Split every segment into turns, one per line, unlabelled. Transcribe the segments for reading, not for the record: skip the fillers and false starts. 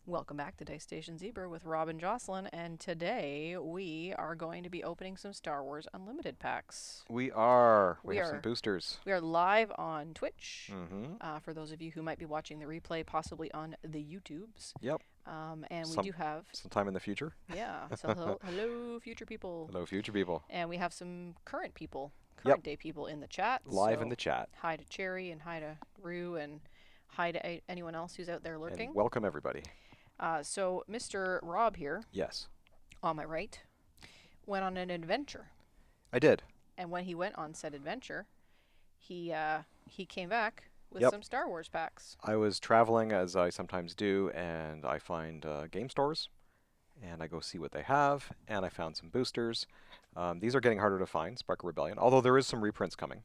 Welcome back to Dice Station Zebra with Rob and Jocelyn, and today we are going to be opening some Star Wars Unlimited packs.
We are. We
We
have some
are
boosters.
we are live on Twitch.
Mm-hmm.
For those of you who might be watching the replay, possibly on the YouTubes,
Yep.
and we
Some
do have
sometime in the future.
So hello future people,
Hello, future people.
and we have some current people,
Yep.
current day people in the chat.
Live in
So
the chat.
hi to Cherry and hi to Rue and hi to anyone else who's out there lurking.
And welcome everybody.
So Mr. Rob here,
Yes.
on my right, went on an adventure.
I did.
And when he went on said adventure, he came back with
Yep.
some Star Wars packs.
I was traveling as I sometimes do, and I find game stores, and I go see what they have, and I found some boosters. These are getting harder to find, Spark Rebellion, although there is some reprints coming.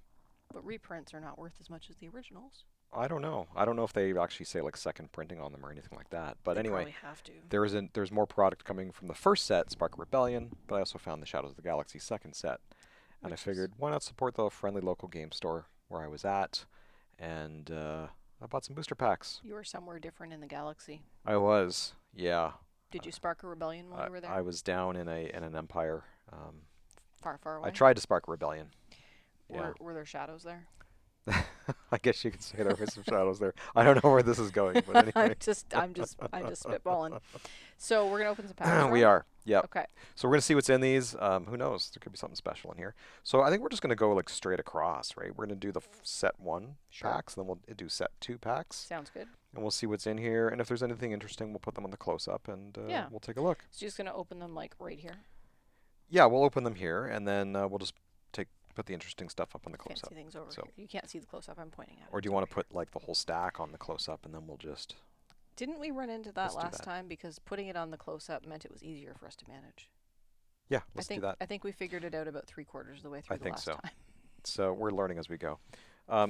But reprints are not worth as much as the originals.
I don't know. I don't know if they actually say like second printing on them or anything like that. But
They
anyway,
probably have to.
there's more product coming from the first set, Spark Rebellion, but I also found the Shadows of the Galaxy second set. And I figured, why not support the friendly local game store where I was at? And I bought some booster packs.
You were somewhere different in the galaxy.
I was, yeah.
Did you spark a rebellion while you were there?
I was down in an empire.
Far, far away.
I tried to spark a rebellion.
Were there shadows there?
I guess you could say there were some shadows there. I don't know where this is going, but anyway.
I'm just spitballing. So we're gonna open some packs.
We are. Yep.
Okay.
So we're gonna see what's in these. Who knows? There could be something special in here. So I think we're just gonna go like straight across, right? We're gonna do the set one packs, then we'll do set two packs,
Sounds good.
and we'll see what's in here. And if there's anything interesting, we'll put them on the close up, and
Yeah.
we'll take a look.
So you're just gonna open them like right here.
Yeah, we'll open them here, and then we'll just put the interesting stuff up on the
Can't
close up.
see things over
So-
here. You can't see the close up. I'm pointing at it.
Or do you want to put like the whole stack on the close up, and then we'll just?
Didn't we run into that
Let's do
last
that.
time because putting it on the close up meant it was easier for us to manage?
Yeah, let's do that.
I think we figured it out about 3/4 of the way through
I
the
think
last
so.
time.
So we're learning as we go.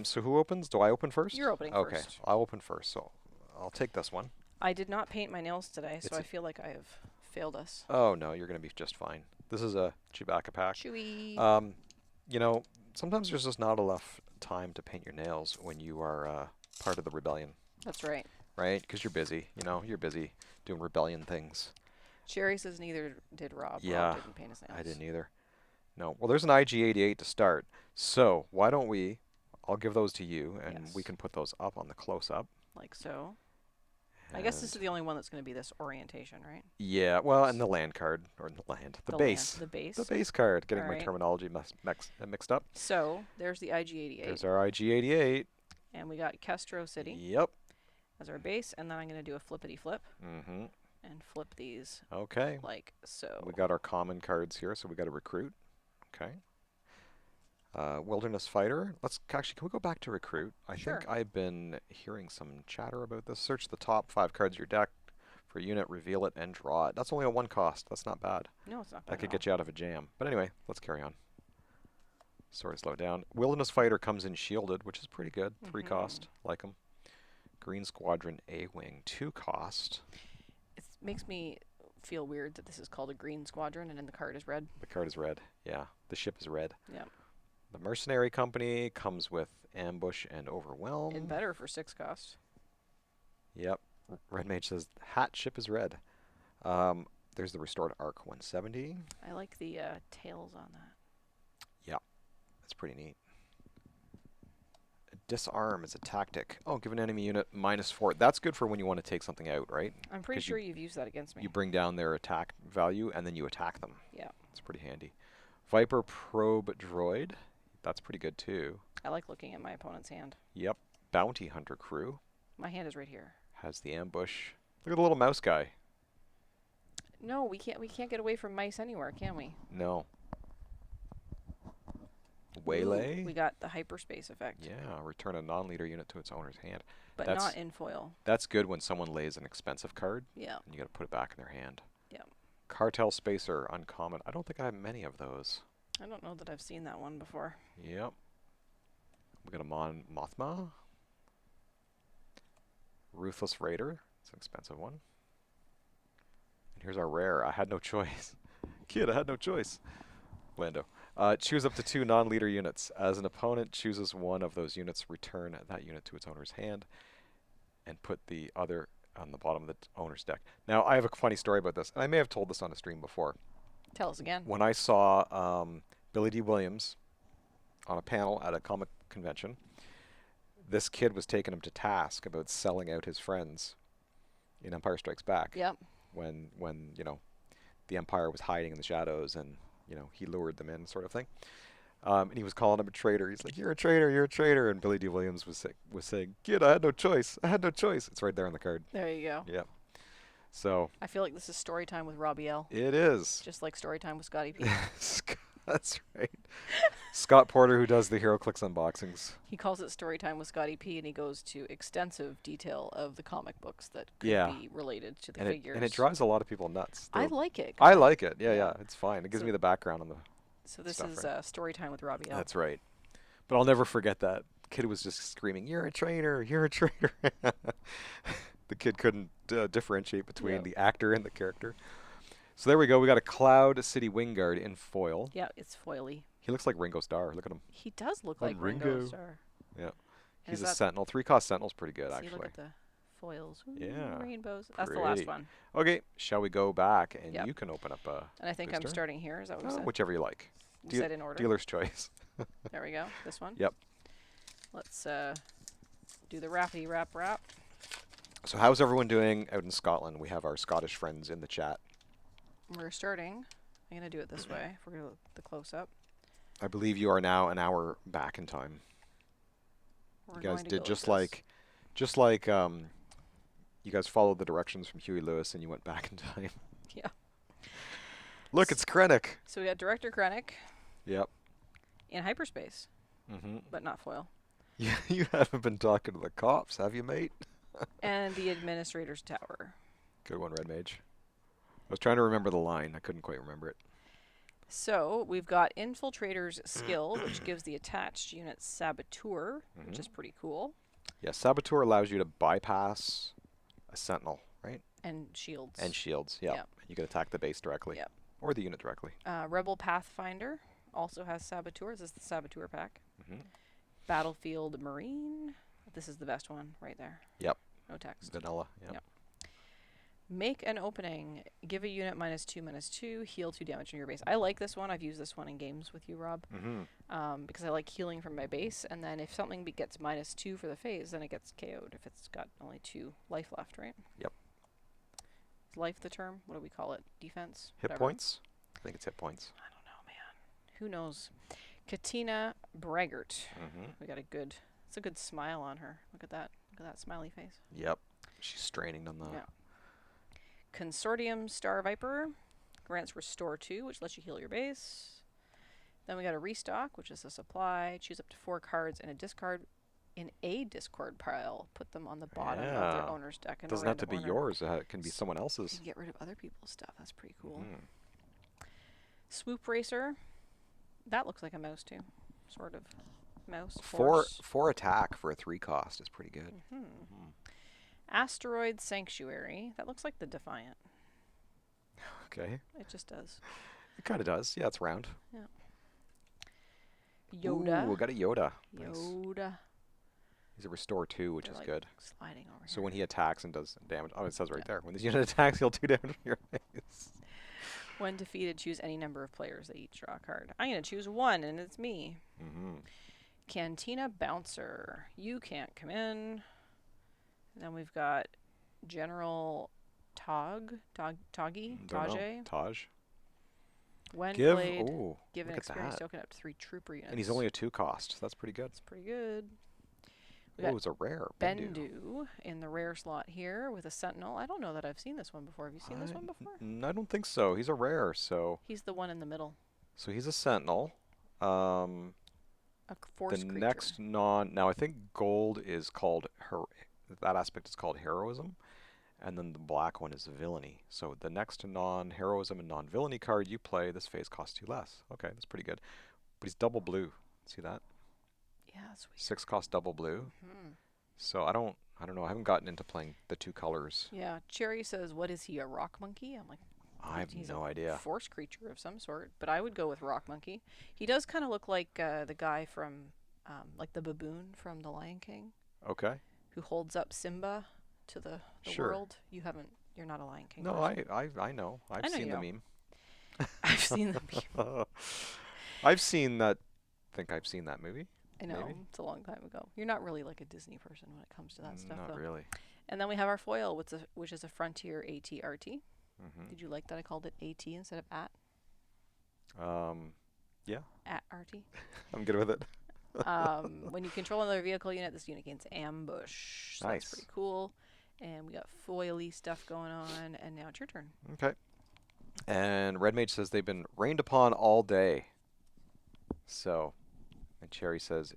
So who opens? Do I open first?
You're opening
okay,
first.
I'll open first. So I'll take this one.
I did not paint my nails today, so
It's
I
a-
feel like I have failed us.
Oh no, you're gonna be just fine. This is a Chewbacca pack.
Chewy.
You know, sometimes there's just not enough time to paint your nails when you are part of the rebellion,
That's right.
right? Because you're busy. You know, you're busy doing rebellion things.
Sherry says neither did Rob.
Yeah,
Rob didn't paint his nails.
I didn't either. No. Well, there's an IG-88 to start. So why don't we? I'll give those to you, and we
Yes.
can put those up on the close-up.
Like so. I guess this is
And-
the only one that's going to be this orientation, right?
Yeah, well, and the land card, or the land, the base.
The base.
The base card. Getting my
Alright.
terminology mixed up.
So there's the IG-88.
There's our IG-88.
And we got Castro City
Yep.
as our base. And then I'm going to do a flippity flip
Mm-hmm.
and flip these
Okay.
like so.
We got our common cards here, so we got a recruit. Okay. Wilderness fighter. Actually, can we go back to recruit? I
Sure.
think I've been hearing some chatter about this. Search the top 5 cards of your deck for a unit, reveal it, and draw it. That's only a 1 cost. That's not bad.
No, it's not bad
That could
at
get you out of a jam. But anyway, let's carry on. Sorry, slow down. Wilderness fighter comes in shielded, which is pretty good. 3 cost. Like them. Green Squadron A-Wing, 2 cost.
It makes me feel weird that this is called a green squadron and then the card is red.
The card is red. Yeah, the ship is red.
Yeah.
The Mercenary Company comes with Ambush and Overwhelm.
And better for 6 cost.
Yep. Red Mage says, hat ship is red. There's the Restored Arc 170.
I like the tails on that.
That's pretty neat. Disarm is a tactic. Oh, give an enemy unit -4. That's good for when you want to take something out, right?
I'm pretty
'Cause
sure you've used that against me.
You bring down their attack value, and then you attack them.
Yeah.
It's pretty handy. Viper Probe Droid. That's pretty good, too.
I like looking at my opponent's hand.
Yep. Bounty Hunter Crew
My hand is right here.
has the ambush. Look at the little mouse guy.
No, we can't get away from mice anywhere, can we?
No.
Ooh,
Waylay.
we got the hyperspace effect.
Yeah, return a non-leader unit to its owner's hand.
But
That's-
not in foil.
That's good when someone lays an expensive card,
Yeah.
and you got to put it back in their hand.
Yeah.
Cartel Spacer, uncommon. I don't think I have many of those.
I don't know that I've seen that one before.
Yep. We got a Mothma. Ruthless Raider. It's an expensive one. And here's our rare. I had no choice. Kid, I had no choice. Lando. Choose up to 2 non-leader units. As an opponent chooses one of those units, return that unit to its owner's hand, and put the other on the bottom of the owner's deck. Now, I have a funny story about this, and I may have told this on a stream before.
Tell us again.
When I saw Billy D. Williams on a panel at a comic convention, this kid was taking him to task about selling out his friends in Empire Strikes Back.
Yep.
When the Empire was hiding in the shadows, and he lured them in, sort of thing. And he was calling him a traitor. He's like, "You're a traitor, you're a traitor." And Billy D. Williams was saying, "Kid, I had no choice. I had no choice." It's right there on the card.
There you go.
Yep. So
I feel like this is story time with Robbie L.
it is.
Just like story time with Scotty P.
That's right. Scott Porter, who does the HeroClix unboxings.
He calls it story time with Scotty P, and he goes to extensive detail of the comic books that could
Yeah.
be related to the
And
figures.
it drives a lot of people nuts.
I like it.
I like it. Yeah,
Yeah.
yeah. It's fine. It gives
So-
me the background on the.
So this
stuff,
is
right?
story time with Robbie L.
That's right. But I'll never forget that. Kid was just screaming, "You're a traitor! You're a traitor!" The kid couldn't differentiate between
Yep.
the actor and the character. So there we go. We got a Cloud City Wingguard in foil.
Yeah, it's foily.
He looks like Ringo Starr. Look at him.
He does look
I'm
like Ringo
Ringo.
Starr.
Yeah.
And
He's
is
a
that-
Sentinel. 3-cost Sentinel's pretty good,
See,
actually.
look at the foils. Ooh,
Yeah,
rainbows. That's the last
pretty.
one.
Okay, shall we go back and
Yep.
you can open up a
And I think I'm
booster?
starting here. Is that what we said?
whichever you like.
We said in order.
Dealer's choice.
There we go. This one.
Yep.
Let's do the rappy rap rap.
So how's everyone doing out in Scotland? We have our Scottish friends in the chat.
We're starting. I'm going to do it this way. If we're going to look the close up.
I believe you are now an hour back in time.
We're
You guys
going to
did
go
just
with this.
like you guys followed the directions from Huey Lewis and you went back in time.
Yeah.
Look, it's Krennic.
So we got Director Krennic
Yep.
in hyperspace,
Mm-hmm.
but not foil.
You haven't been talking to the cops, have you, mate?
And the Administrator's Tower.
Good one, Red Mage. I was trying to remember the line. I couldn't quite remember it.
So we've got Infiltrator's Skill, which gives the attached unit Saboteur, which is pretty cool,
Yeah, Saboteur allows you to bypass a Sentinel, right?
and shields.
And shields, yeah.
Yep.
You can attack the base directly.
Yep.
Or the unit directly.
Rebel Pathfinder also has Saboteur. This is the Saboteur pack.
Mm-hmm.
Battlefield Marine. This is the best one right there.
Yep.
No text.
Vanilla, yep.
Yep. Make an opening. Give a unit -2/-2. Heal 2 damage on your base. I like this one. I've used this one in games with you, Rob,
Mm-hmm.
because I like healing from my base. And then if something gets -2 for the phase, then it gets KO'd if it's got only 2 life left, right?
Yep.
Is life the term? What do we call it? Defense?
Hit
Whatever.
points? I think it's hit points.
I don't know, man. Who knows? Katina Braggart.
Mm-hmm.
We got it's a good smile on her. Look at that. Look at that smiley face.
Yep. She's straining on the...
Yeah. Consortium Star Viper grants Restore 2, which lets you heal your base. Then we got a Restock, which is a supply. Choose up to 4 cards in a discard pile. Put them on the bottom of
Yeah.
their owner's deck. In a
Doesn't have to be
random order.
yours. It can be someone
You
else's.
can get rid of other people's stuff. That's pretty cool.
Mhm.
Swoop Racer. That looks like a mouse too. Sort of. Mouse.
Four
horse.
4 attack for a 3-cost is pretty good.
Mhm.
Mhm.
Asteroid Sanctuary. That looks like the Defiant.
Okay.
It just does.
It kind of does. Yeah, it's round.
Yoda.
Ooh, we got a Yoda. Nice.
Yoda.
He's a restore 2, which
They're
is
like
good.
Sliding over
So
here.
when he attacks and does damage, oh, it says right
Yeah.
there. When this unit attacks, he'll 2 damage on your base.
When defeated, choose any number of players. They each draw a card. I'm going to choose 1, and it's me.
Mm-hmm.
Cantina Bouncer. You can't come in. And then we've got General Toggy? Tajay.
Taj.
When
Give.
played,
Ooh.
give an
look at
experience
that.
token up to 3 trooper units.
And he's only a 2-cost. That's pretty good.
That's pretty good. We
Oh,
got
it's a rare.
Bendu in the rare slot here with a Sentinel. I don't know that I've seen this one before. Have you seen this one before?
I don't think so. He's a rare, so
He's the one in the middle.
he's a Sentinel.
A force
The
creature.
next now I think gold is called that aspect is called heroism, and then the black one is villainy. So the next non-heroism and non-villainy card you play, this phase costs you less. Okay, that's pretty good. But he's double blue. See that?
Yeah, that's weird.
6-cost double blue.
Hmm.
So I don't know. I haven't gotten into playing the 2 colors.
Yeah, Cherry says, "What is he? A rock monkey?" I'm like,
I have
he's
no
a
idea.
force creature of some sort, but I would go with rock monkey. He does kind of look like the guy from, like the baboon from The Lion King,
Okay.
who holds up Simba to the
Sure.
world. You haven't. You're not a Lion King
No,
person.
I know. I've
I know you
seen the
know.
meme.
I've seen them.
I've seen that. Think I've seen that movie.
I know
Maybe.
it's a long time ago. You're not really like a Disney person when it comes to that stuff,
Not
though.
really.
And then we have our foil, which is a Frontier ATRT.
hmm
Did you like that I called it AT instead of
Um, yeah,
at RT?
I'm good with it.
When you control another vehicle unit, this unit gains ambush. So that's
Nice.
pretty cool. And we got foily stuff going on. And now it's your turn.
Okay. And Red Mage says they've been rained upon all day. So, and Cherry says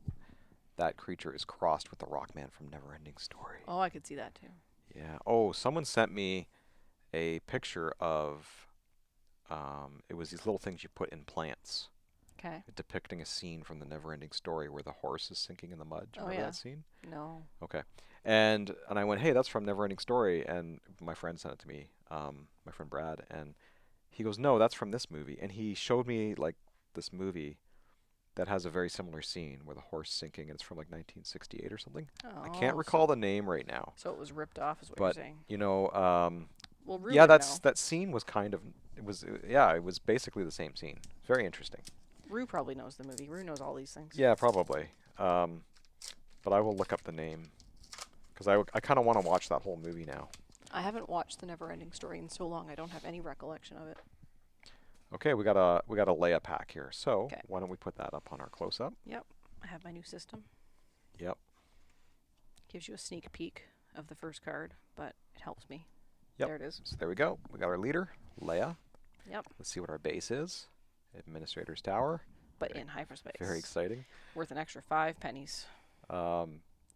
that creature is crossed with the Rockman from Neverending Story.
Oh, I could see that too.
Yeah. Oh, someone sent me a picture of it was these little things you put in plants
Okay.
depicting a scene from the Neverending Story where the horse is sinking in the mud. Do you
Oh
remember
yeah.
that scene?
No.
Okay. And I went, hey, that's from Neverending Story, and my friend sent it to me, my friend Brad, and he goes, no, that's from this movie, and he showed me like this movie that has a very similar scene where the horse sinking, and it's from like 1968 or something. I can't
Oh,
recall the name right now,
so it was ripped off, is what you're
but
saying.
you know,
Well, Rue
yeah,
would know.
that scene was kind of yeah, it was basically the same scene. Very interesting.
Rue probably knows the movie. Rue knows all these things.
Yeah, probably. But I will look up the name because I kind of want to watch that whole movie now.
I haven't watched the Neverending Story in so long. I don't have any recollection of it.
Okay, we got a Leia pack here. So
Okay.
why don't we put that up on our close up?
Yep. I have my new system.
Yep.
Gives you a sneak peek of the first card, but it helps me.
Yep.
There it is.
So there we go. We got our leader, Leia.
Yep.
Let's see what our base is. Administrator's Tower.
But
Very,
in hyperspace.
very exciting.
Worth an extra 5 pennies.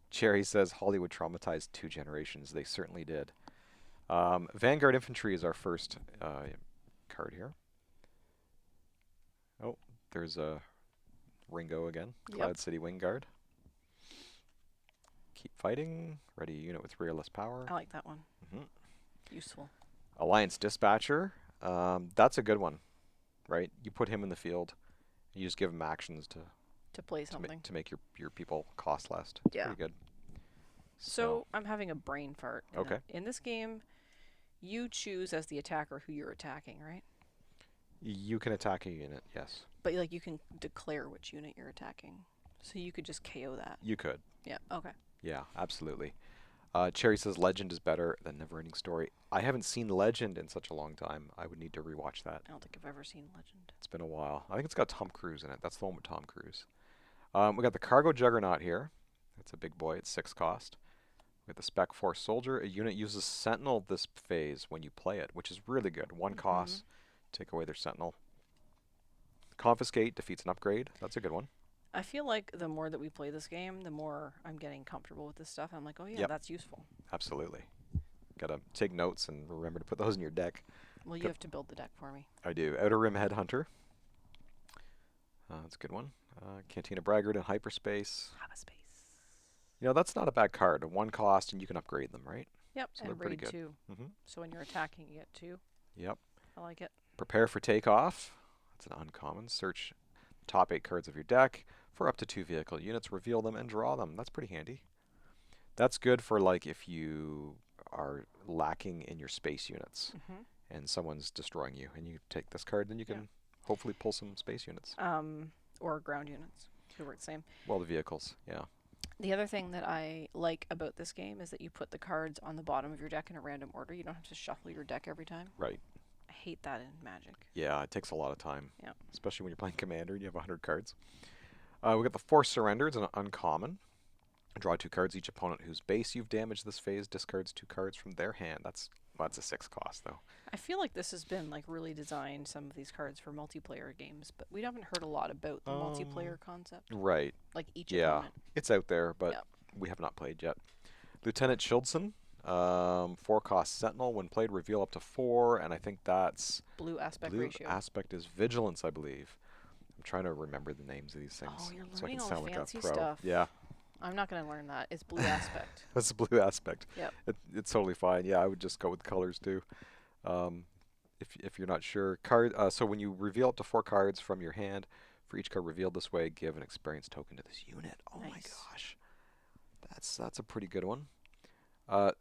Cherry says Hollywood traumatized 2 generations. They certainly did. Vanguard Infantry is our first card here. Oh, there's a Ringo again.
Yep.
Cloud City Wing Guard. Keep fighting. Ready unit with rearless power.
I like that one.
hmm
Useful.
Alliance Dispatcher. That's a good one, right? You put him in the field. You just give him actions
To play something.
to make your people cost less. It's
Yeah.
pretty good.
So I'm having a brain fart.
Okay.
In this game, you choose as the attacker who you're attacking, right?
You can attack a unit, yes.
But like you can declare which unit you're attacking. So you could just KO that.
You could.
Yeah. Okay.
Yeah, absolutely. Cherry says Legend is better than Neverending Story. I haven't seen Legend in such a long time. I would need to rewatch that.
I don't think I've ever seen Legend.
It's been a while. I think it's got Tom Cruise in it. That's the one with Tom Cruise. We got the Cargo Juggernaut here. That's a big boy. It's 6 cost. We got the Spec Force Soldier. A unit uses Sentinel this phase when you play it, which is really good. 1 cost. Take away their Sentinel. Confiscate defeats an upgrade. That's a good one.
I feel like the more that we play this game, the more I'm getting comfortable with this stuff. I'm like, oh yeah,
Yep.
that's useful.
Absolutely. Gotta take notes and remember to put those in your deck.
Well, you
Good.
have to build the deck for me.
I do. Outer Rim Headhunter. That's a good one. Cantina Braggart in Hyperspace.
Have a space.
You know, that's not a bad card. 1 cost and you can upgrade them, right?
Yep.
So they're
And
pretty
raid
good.
2.
hmm
So when you're attacking, you get 2.
Yep.
I like it.
Prepare for Takeoff. That's an uncommon. Search top 8 cards of your deck for up to 2 vehicle units. Reveal them and draw them. That's pretty handy. That's good for like if you are lacking in your space units and someone's destroying you and you take this card, then you can hopefully pull some space units.
Or ground units. They work the same.
Well, the vehicles, yeah.
The other thing that I like about this game is that you put the cards on the bottom of your deck in a random order. You don't have to shuffle your deck every time.
Right.
I hate that in Magic.
Yeah, it takes a lot of time.
Yeah.
Especially when you're playing Commander and you have 100 cards. We got the Force Surrender. It's an uncommon. Draw 2 cards. Each opponent whose base you've damaged this phase discards 2 cards from their hand. That's a 6 cost, though.
I feel like this has been like really designed, some of these cards, for multiplayer games, but we haven't heard a lot about the multiplayer concept.
Right.
Like each
Yeah.
opponent.
It's out there, but
Yep.
we have not played yet. Lieutenant Childson. 4 cost Sentinel. When played, reveal up to 4, and I think that's
Blue aspect
blue
ratio.
aspect is Vigilance, I believe. I'm trying to remember the names of these things
Oh, you're
so I
learning
can
all
sound
the
like
fancy
a pro.
stuff.
Yeah.
I'm not going to learn that. It's blue aspect.
That's the blue aspect.
Yep.
It's totally fine. Yeah, I would just go with colors too. If you're not sure, so when you reveal up to 4 cards from your hand, for each card revealed this way, give an experience token to this unit. Oh my
Nice.
gosh, that's a pretty good one.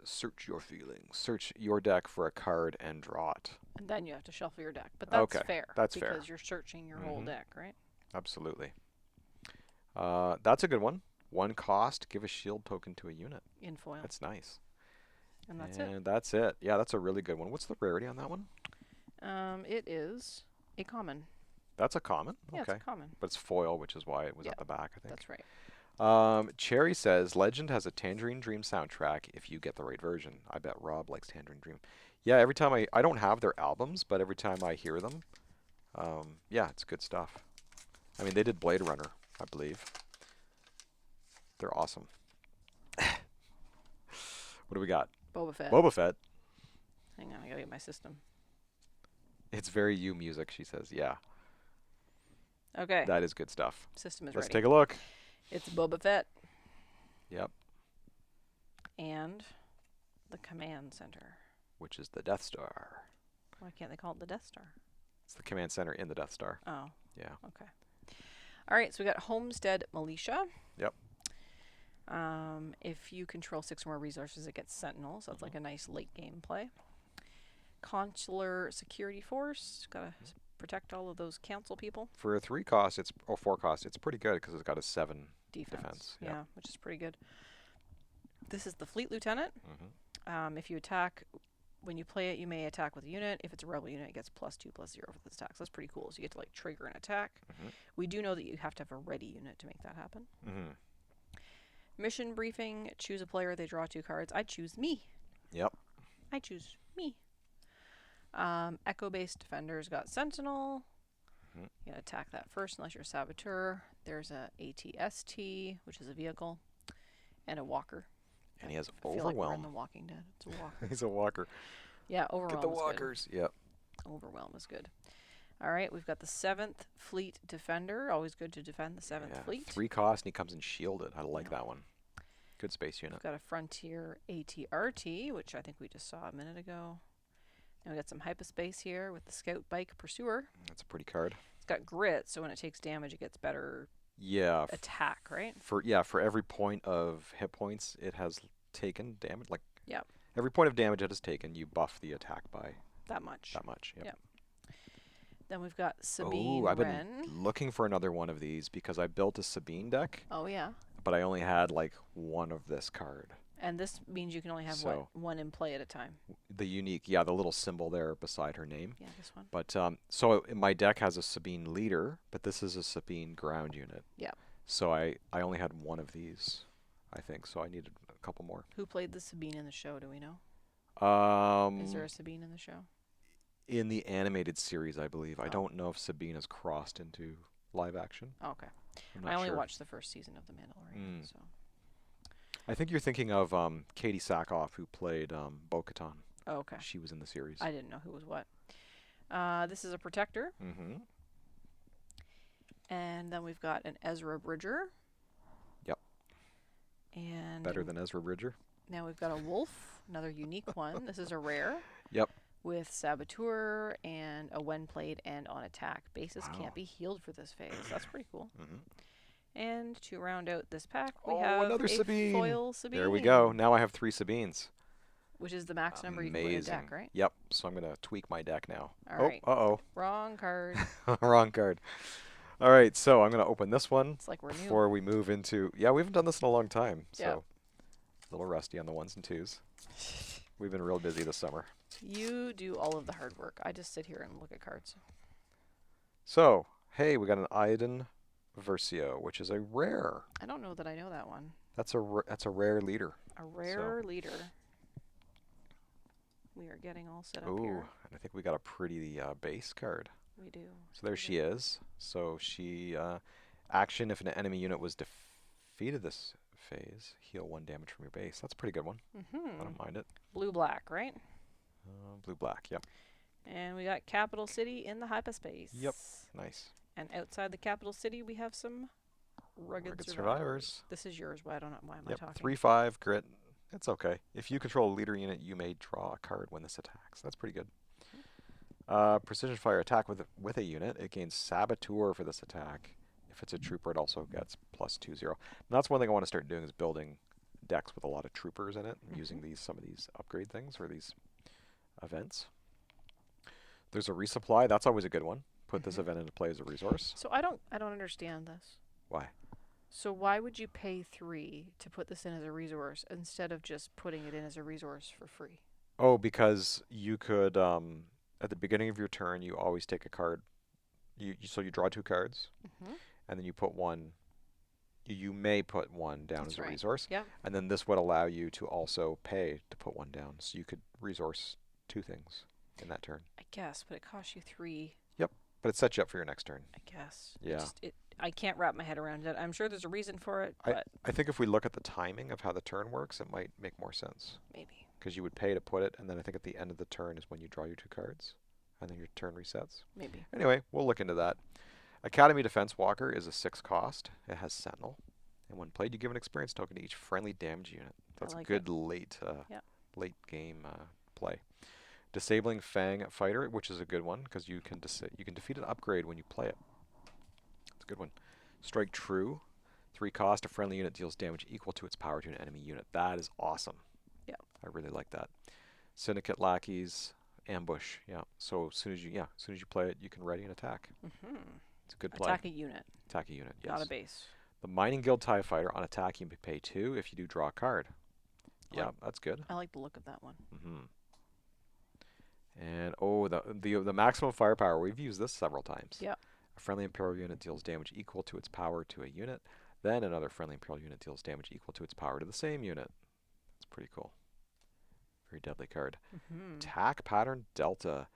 Search your feelings. Search your deck for a card and draw it.
And then you have to shuffle your deck. But that's
Okay,
fair
that's fair.
because you're searching your whole
Mm-hmm.
deck, right?
Absolutely. That's a good one. One cost, give a shield token to a unit.
In foil.
That's nice.
And that's it.
And that's it. Yeah, that's a really good one. What's the rarity on that one?
It is a common.
That's a common.
Yeah,
Okay.
it's a common.
But it's foil, which is why it was
Yeah,
at the back, I think.
that's right.
Cherry says Legend has a Tangerine Dream soundtrack if you get the right version. I bet Rob likes Tangerine Dream. Yeah, every time I don't have their albums, but every time I hear them, yeah, it's good stuff. I mean, they did Blade Runner, I believe. They're awesome. What do we got?
Boba Fett.
Boba Fett.
Hang on, I gotta get my system.
It's very you music, she says. Yeah,
Okay.
that is good stuff.
System is
Let's
ready.
take a look.
It's Boba Fett
Yep,
and the command center.
which is the Death Star.
Why can't they call it the Death Star?
It's the command center in the Death Star.
Oh,
Yeah.
okay. All right, so we got Homestead Militia.
Yep.
If you control 6 or more resources, it gets Sentinel, so that's like
Mhm.
a nice late game play. Consular Security Force, gotta protect all of those council people.
For a 3 cost, it's 4 cost. It's pretty good because it's got a 7
Defense,
defense.
yeah, which is pretty good. This is the Fleet Lieutenant.
Mm-hmm.
If you attack, when you play it, you may attack with a unit. If it's a rebel unit, it gets +2/+0 for this attack. So that's pretty cool. So you get to like trigger an attack.
Mm-hmm.
We do know that you have to have a ready unit to make that happen.
Mm-hmm.
Mission briefing: choose a player. They draw 2 cards. I choose me.
Yep.
I choose me. Echo-based defenders got Sentinel.
Mhm.
You gotta attack that first unless you're a Saboteur. There's a ATST, which is a vehicle, and a Walker.
And he has
I feel like we're in
Overwhelm.
The Walking Dead. It's a Walker.
He's a walker.
Yeah, Overwhelm
Get the
is
walkers. Yep.
good. Overwhelm is good. All right, we've got the 7th Fleet Defender. Always good to defend the 7th
Yeah.
Fleet.
3 cost and he comes in shielded. I like
Yeah.
that one. Good space
We've
unit.
got a Frontier ATRT, which I think we just saw a minute ago. And we got some hyperspace here with the Scout Bike Pursuer.
That's a pretty card.
It's got grit, so when it takes damage, it gets better
Yeah.
attack, right?
For every point of hit points it has taken damage, like
Yep.
every point of damage it has taken, you buff the attack by
That much.
that much. Yep.
Yep. Then we've got Sabine
Oh, I've
Wren.
been looking for another one of these because I built a Sabine deck,
Oh, yeah.
but I only had like one of this card.
And this means you can only have
So-
one in play at a time.
The unique, yeah, the little symbol there beside her name.
Yeah, this one.
But so my deck has a Sabine leader, but this is a Sabine ground unit.
Yeah.
So I only had one of these, I think. So I needed a couple more.
Who played the Sabine in the show? Do we know? Is there a Sabine in the show?
In the animated series, I believe. I
Oh.
don't know if Sabine has crossed into live action.
Oh, okay.
I'm not
I only
sure.
watched the first season of The Mandalorian.
Mm.
So
I think you're thinking of Katie Sackhoff, who played Bo-Katan.
oh, okay.
She was in the series.
I didn't know who was what. This is a Protector.
Mm-hmm.
And then we've got an Ezra Bridger.
Yep.
And
Better than Ezra Bridger.
now we've got a Wolf, another unique one. This is a rare.
Yep.
With Saboteur and a when played and on attack. Bases
Wow.
can't be healed for this phase. That's pretty cool.
Mm-hmm.
And to round out this pack, we
Oh,
have
another
a
Sabine.
foil Sabine.
There we go. Now I have 3 Sabines.
Which is the max number you can put in a
Amazing.
deck, right?
Yep. So I'm going to tweak my deck now.
All right.
Uh-oh.
Wrong card.
Wrong card. All right. So I'm going to open this one
It's like we're new.
before we move into... Yeah, we haven't done this in a long time. So
Yep.
a little rusty on the 1s and 2s. We've been real busy this summer.
You do all of the hard work. I just sit here and look at cards.
So, hey, we got an Iden Versio, which is a rare.
I don't know that I know that one.
That's a rare leader.
A rare leader. We are getting all set up
Ooh,
here.
and I think we got a pretty base card.
We do.
So there she is. So she action if an enemy unit was defeated this phase, heal 1 damage from your base. That's a pretty good one. I
Mm-hmm.
don't mind it.
Blue black, right?
Blue black. Yep.
And we got Capital City in the hyperspace.
Yep. Nice.
And outside the capital city, we have some rugged,
Rugged
survivors.
survivors.
This is yours. Why I don't know why am I
Yep.
talking?
3/5 grit. It's okay. If you control a leader unit, you may draw a card when this attacks. That's pretty good. Precision fire attack with a unit. It gains Saboteur for this attack. If it's a trooper, it also gets +2/0. And that's one thing I want to start doing is building decks with a lot of troopers in it, using
Mm-hmm.
some of these upgrade things or these events. There's a resupply. That's always a good one. Put this
Mm-hmm.
event into play as a resource.
So I don't understand this.
Why?
So why would you pay 3 to put this in as a resource instead of just putting it in as a resource for free?
Oh, because you could at the beginning of your turn, you always take a card. So you draw 2 cards,
Mm-hmm.
and then you put one. You may put one down as
That's
a
right.
resource,
Yeah,
and then this would allow you to also pay to put one down. So you could resource 2 things in that turn.
I guess, but it costs you 3.
Yep, but it sets you up for your next turn.
I guess it
Yeah.
just it. I can't wrap my head around it. I'm sure there's a reason for it,
I,
but
I think if we look at the timing of how the turn works, it might make more sense.
maybe.
Because you would pay to put it, and then I think at the end of the turn is when you draw your 2 cards, and then your turn resets.
Maybe.
Anyway, we'll look into that. Academy Defense Walker is a 6 cost. It has Sentinel. And when played, you give an experience token to each friendly damage unit. That's
I
a
like it.
good
Yeah.
late game play. Disabling Fang Fighter, which is a good one because you can defeat an upgrade when you play it. It's a good one. Strike True, 3 cost. A friendly unit deals damage equal to its power to an enemy unit. That is awesome.
Yeah.
I really like that. Syndicate Lackeys, Ambush. Yeah. So as soon as you play it, you can ready an attack.
Mm-hmm.
It's a good play.
Attack a unit,
Attack a unit.
not a
Yes.
base.
The Mining Guild TIE Fighter, on attack you may pay 2 if you do draw a card. Yeah, that's good.
I like the look of that one.
And oh, the maximum firepower. We've used this several times.
Yeah.
A friendly Imperial unit deals damage equal to its power to a unit. Then another friendly Imperial unit deals damage equal to its power to the same unit. That's pretty cool. Very deadly card.
Mm-hmm.
Attack Pattern Delta.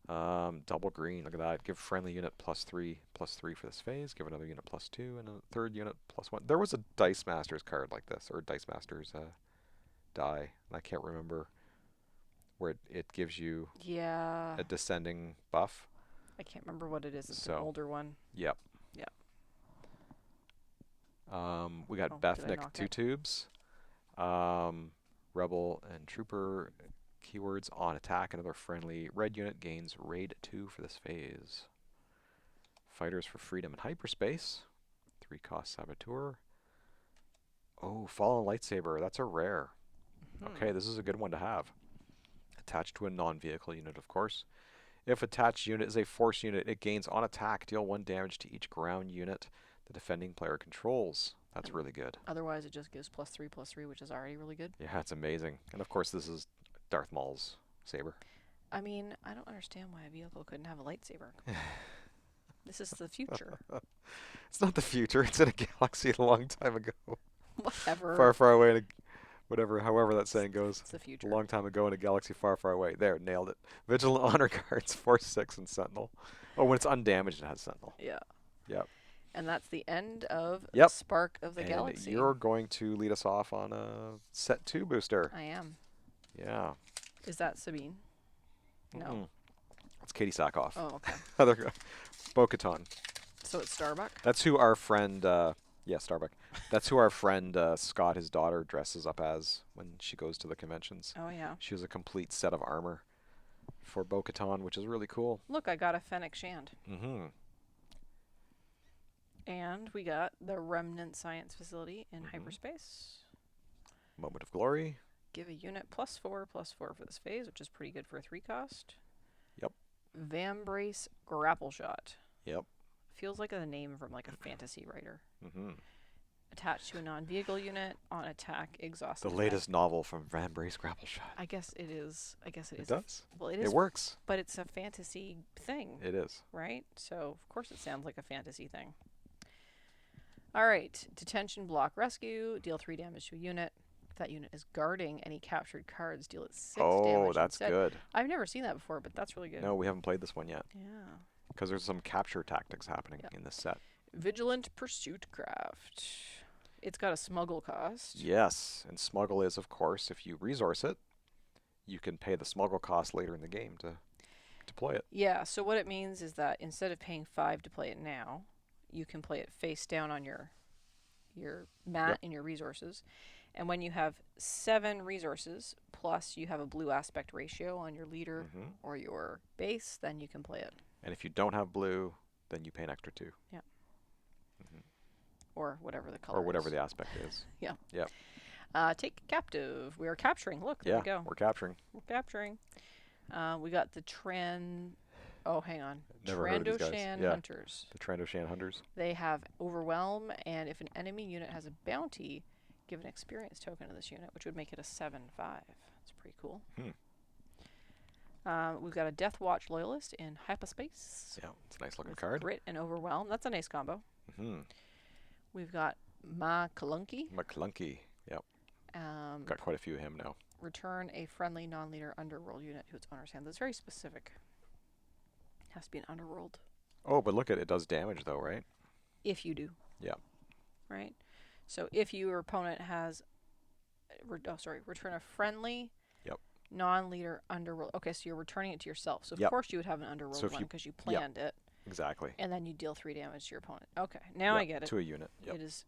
Double green. Look at that. Give friendly unit +3/+3 for this phase. Give another unit +2 and a third unit +1. There was a Dice Masters card like this, or Dice Masters die. And I can't remember where it gives you
Yeah.
a descending buff.
I can't remember what it is. It's an
So,
older one.
yep.
Yeah.
We got
Oh, did I
Bethnic
knock
2
it?
tubes. Rebel and Trooper keywords on attack. Another friendly red unit gains raid 2 for this phase. Fighters for Freedom and Hyperspace. 3-cost Saboteur. Oh, Fallen Lightsaber. That's a rare.
Mm-hmm.
Okay, this is a good one to have. Attached to a non-vehicle unit, of course. If attached unit is a force unit, it gains on attack. Deal 1 damage to each ground unit the defending player controls. That's really good.
Otherwise, it just gives +3/+3, which is already really good.
Yeah, it's amazing. And of course, this is Darth Maul's saber.
I mean, I don't understand why a vehicle couldn't have a lightsaber. This is the future.
It's not the future. It's in a galaxy a long time ago.
Whatever.
Far, far away in a, however that saying goes.
It's the
A
future.
long time ago in a galaxy far, far away. There, nailed it. Vigilant Honor Guards, Force 6 and Sentinel. Oh, when it's undamaged, it has Sentinel.
Yeah.
Yep.
And that's the end of
Yep.
Spark of the
And
Galaxy.
you're going to lead us off on a set 2 booster.
I am.
Yeah.
Is that Sabine? No.
Mm-mm. It's Katie Sackhoff.
Oh, okay.
Other Bo-Katan.
So it's Starbuck?
That's who our friend, Starbuck. That's who our friend Scott, his daughter, dresses up as when she goes to the conventions.
Oh, yeah.
She has a complete set of armor for Bo-Katan, which is really cool.
Look, I got a Fennec Shand.
Mm-hmm.
And we got the Remnant Science Facility in
Mhm.
hyperspace.
Moment of Glory.
Give a unit +4/+4 for this phase, which is pretty good for a 3-cost.
Yep.
Vambrace Grapple Shot.
Yep.
Feels like a name from like a fantasy writer.
Mm-hmm.
Attached to a non-vehicle unit on attack, exhaust.
The
effect.
latest novel from Van Brace Grapple Shot.
I guess it is.
It
a
does.
Well, it
It
is,
works.
but it's a fantasy thing,
It is.
right? So of course it sounds like a fantasy thing. All right, detention block rescue. Deal 3 damage to a unit. If that unit is guarding any captured cards, deal it 6 damage.
Oh, that's
instead.
good.
I've never seen that before, but that's really good.
No, we haven't played this one yet
Yeah.
because there's some capture tactics happening
Yep.
in this set.
Vigilant Pursuit Craft. It's got a smuggle cost.
Yes, and smuggle is, of course, if you resource it, you can pay the smuggle cost later in the game to play it.
Yeah, so what it means is that instead of paying 5 to play it now, you can play it face down on your mat in your resources. And when you have 7 resources, plus you have a blue aspect ratio on your leader
Mm-hmm.
or your base, then you can play it.
And if you don't have blue, then you pay an extra 2.
Yeah.
Mm-hmm.
Or whatever the color
Or whatever
is.
the aspect is.
Yeah.
Yep.
Take captive. We are capturing. Look, there we
Yeah,
go.
we're capturing.
We're capturing. We got the Tran. Oh, hang on.
Never heard of these guys.
Trandoshan
Yeah,
hunters.
the Trandoshan hunters.
They have overwhelm, and if an enemy unit has a bounty, give an experience token to this unit, which would make it a 7/5. That's pretty cool.
Hmm.
We've got a Death Watch loyalist in hyperspace.
Yeah, it's a nice looking
With
card.
grit and overwhelm. That's a nice combo.
Mm-hmm.
We've got Ma Kalunky.
McClunky. Yep, got quite a few of him now.
Return a friendly non-leader underworld unit to its owner's hand. That's very specific. Has to be an underworld.
Oh, but look at it. It does damage though, right?
If you do.
Yeah.
Right? So if your opponent has... return a friendly
Yep.
non-leader underworld. Okay, so you're returning it to yourself. So of
Yep.
course you would have an underworld
So if
one
you-
because you planned it.
Exactly.
And then you deal 3 damage to your opponent. Okay, now I get it.
To a unit. Yep.
It is...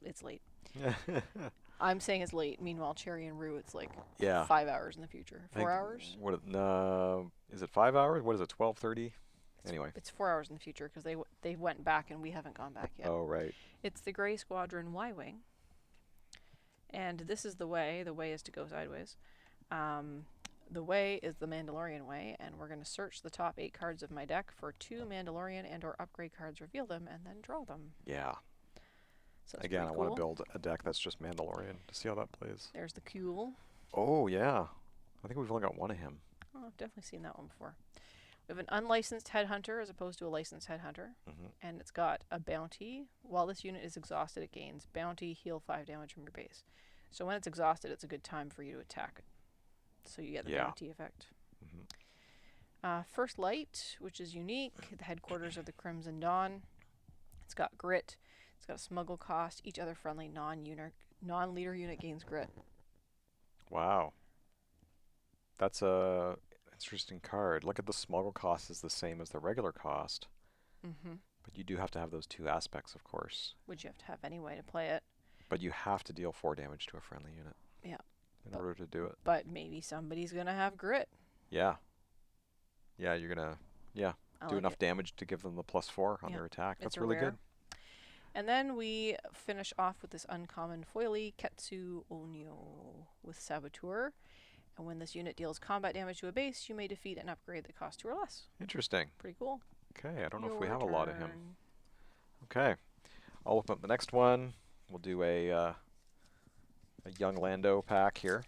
It's late. I'm saying it's late. Meanwhile, Cherry and Rue, it's like
Yeah.
5 hours in the future.
I think
4 hours?
What? Is it 5 hours? What is it? 12:30? Anyway.
It's 4 hours in the future because they went back and we haven't gone back yet.
Oh right.
It's the Grey Squadron Y-Wing. And this is the way. The way is to go sideways. The way is the Mandalorian way, and we're going to search the top 8 cards of my deck for 2 Mandalorian and or upgrade cards, reveal them, and then draw them.
Yeah.
So it's
Again, I
pretty
want
cool.
to build a deck that's just Mandalorian to see how that plays.
There's the Kuel.
Oh yeah. I think we've only got one of him.
Oh, I've definitely seen that one before. We have an unlicensed headhunter as opposed to a licensed headhunter.
Mm-hmm.
And it's got a bounty. While this unit is exhausted, it gains bounty, heal 5 damage from your base. So when it's exhausted, it's a good time for you to attack it. So you get the bounty effect.
Mm-hmm.
First Light, which is unique. The headquarters of the Crimson Dawn. It's got grit. It's got a smuggle cost. Each other friendly non-leader unit gains grit.
Wow. That's a interesting card. Look at the smuggle cost is the same as the regular cost.
Mm-hmm.
But you do have to have those 2 aspects, of course.
Which you have to have anyway to play it.
But you have to deal 4 damage to a friendly unit.
Yeah.
In order to do it.
But maybe somebody's going to have grit.
Yeah. Yeah, you're going to
I
do
like
enough
it.
damage to give them the +4 on their attack. That's
It's a
really
rare.
good.
And then we finish off with this uncommon foily, Ketsu Onyo with Saboteur. And when this unit deals combat damage to a base, you may defeat an upgrade that costs 2 or less.
Interesting.
Pretty cool.
Okay, I don't know if
Your
we have a lot of him.
turn.
Okay. I'll open up the next one. We'll do a young Lando pack here.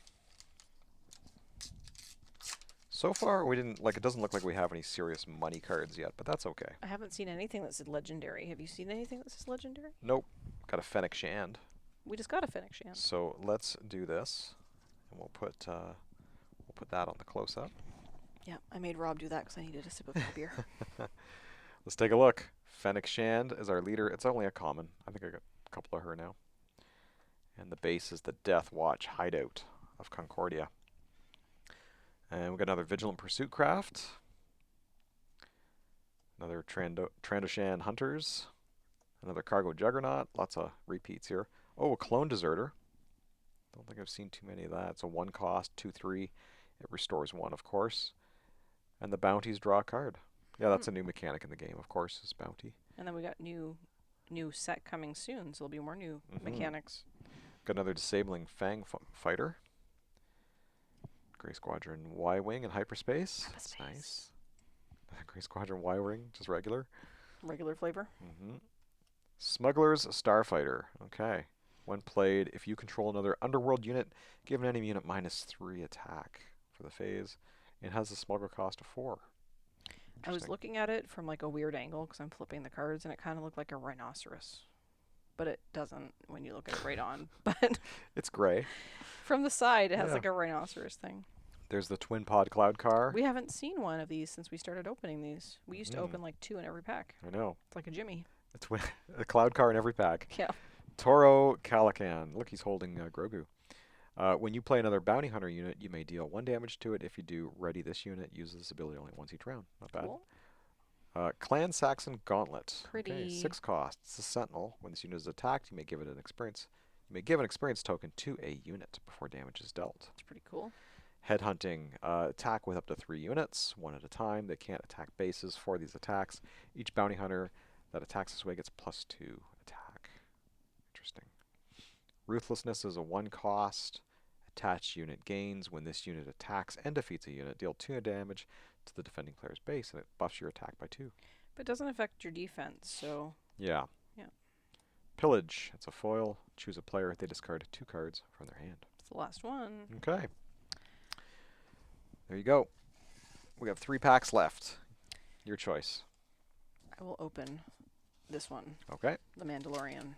So far, we didn't it doesn't look like we have any serious money cards yet, but that's okay.
I haven't seen anything that said legendary. Have you seen anything that says legendary?
Nope. Got a Fennec Shand.
We just got a Fennec Shand.
So let's do this, and we'll put that on the close-up.
Yeah, I made Rob do that because I needed a sip of my beer.
Let's take a look. Fennec Shand is our leader. It's only a common. I think I got a couple of her now. And the base is the Death Watch Hideout of Concordia. And we got another Vigilant Pursuit Craft. Another Trandoshan Hunters. Another Cargo Juggernaut. Lots of repeats here. Oh, a Clone Deserter. Don't think I've seen too many of that. It's a 1 cost, 2/3. It restores 1, of course. And the bounties draw a card. Yeah, that's a new mechanic in the game, of course, is bounty.
And then we got new set coming soon, so there'll be more new mechanics.
Got another Disabling Fang Fighter. Grey Squadron Y-Wing in hyperspace. That's nice. Grey Squadron Y-Wing, just regular.
Regular flavor.
Smuggler's Starfighter. Okay. When played, if you control another underworld unit, give an enemy unit -3 attack for the phase. It has a smuggler cost of 4.
I was looking at it from like a weird angle because I'm flipping the cards, and it kind of looked like a rhinoceros. But it doesn't when you look at it right on. But
it's gray.
From the side, it has like a rhinoceros thing.
There's the Twin Pod Cloud Car.
We haven't seen one of these since we started opening these. We used to open like 2 in every pack.
I know.
It's like a Jimmy.
A Cloud Car in every pack.
Yeah.
Toro Calican. Look, he's holding Grogu. When you play another Bounty Hunter unit, you may deal 1 damage to it. If you do, ready this unit. Uses this ability only once each round. Not bad.
Cool.
Clan Saxon Gauntlet.
Pretty.
Okay, 6 costs. It's a Sentinel. When this unit is attacked, you may give it an experience. You may give an experience token to a unit before damage is dealt.
That's pretty cool.
Headhunting. Attack with up to 3 units, 1 at a time. They can't attack bases for these attacks. Each Bounty Hunter that attacks this way gets +2 attack. Interesting. Ruthlessness is a 1 cost. Attached unit gains. When this unit attacks and defeats a unit, deal 2 damage to the defending player's base, and it buffs your attack by 2.
But it doesn't affect your defense, so
Yeah.
yeah.
Pillage. It's a foil. Choose a player. They discard 2 cards from their hand.
It's the last one.
Okay. There you go. We have 3 packs left. Your choice.
I will open this one,
Okay.
the Mandalorian.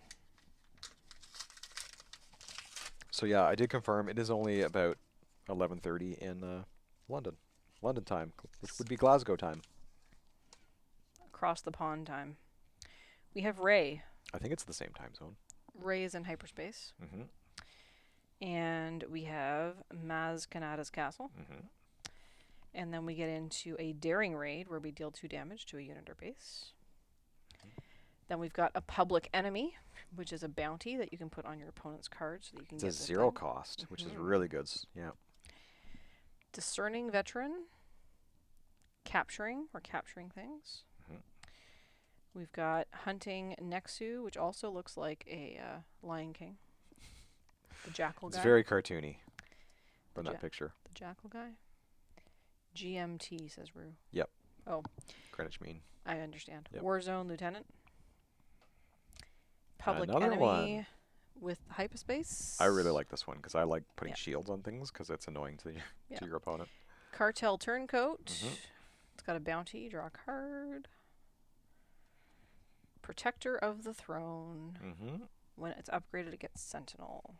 So yeah, I did confirm it is only about 11:30 in London time, which would be Glasgow time.
Across the pond time. We have Ray.
I think it's the same time zone.
Ray is in hyperspace.
Mm-hmm.
And we have Maz Kanata's castle.
Mm-hmm.
And then we get into a daring raid where we deal 2 damage to a unit or base. Then we've got a public enemy, which is a bounty that you can put on your opponent's card so that you can
It's
get
a
the
0
thing.
cost, which is
Mhm.
really good. Yeah.
Discerning veteran. Capturing things.
Mhm.
We've got hunting Nexu, which also looks like a Lion King. The jackal
It's
guy.
very cartoony from
The
that picture.
The jackal guy. GMT, says Rue.
Yep.
Oh,
Greenwich Mean.
I understand.
Yep.
Warzone Lieutenant. Public
Another
enemy
one.
with hyperspace.
I really like this one because I like putting
Yeah.
shields on things because it's annoying to
Yeah.
to your opponent.
Cartel Turncoat.
Mhm.
It's got a bounty. Draw a card. Protector of the Throne.
Mm-hmm.
When it's upgraded, it gets Sentinel.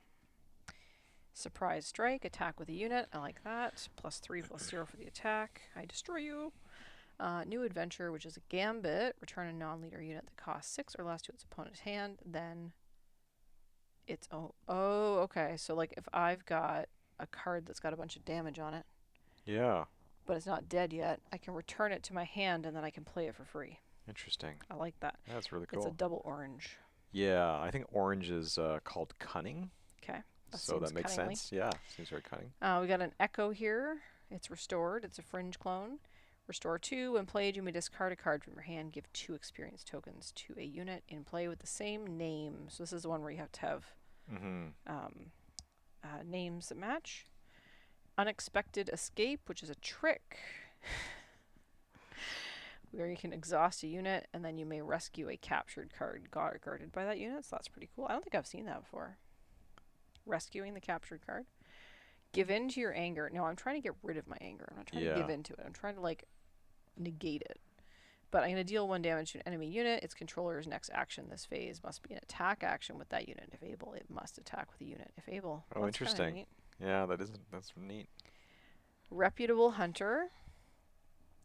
Surprise Strike. Attack with a unit. I like that. +3/+0 for the attack. I destroy you. New Adventure, which is a Gambit. Return a non-leader unit that costs 6 or less to its opponent's hand. Then it's... Oh, okay. So, like, if I've got a card that's got a bunch of damage on it,
Yeah.
but it's not dead yet, I can return it to my hand and then I can play it for free.
Interesting.
I like that.
That's really
It's a
cool.
double orange.
Yeah, I think orange is called cunning.
Okay.
So that makes
cunningly.
sense. Yeah, seems very cunning.
We got an Echo here. It's restored. It's a fringe clone. Restore 2. When played, you may discard a card from your hand. Give 2 experience tokens to a unit in play with the same name. So this is the one where you have to have names that match. Unexpected Escape, which is a trick. Where you can exhaust a unit, and then you may rescue a captured card guarded by that unit. So that's pretty cool. I don't think I've seen that before. Rescuing the captured card. Give in to your anger. No, I'm trying to get rid of my anger. I'm not trying to give into it. I'm trying to, like, negate it. But I'm going to deal 1 damage to an enemy unit. Its controller's next action this phase must be an attack action with that unit. If able, it must attack with a unit. If able.
Oh,
That's kinda
interesting.
neat.
Yeah, that's neat.
Reputable Hunter.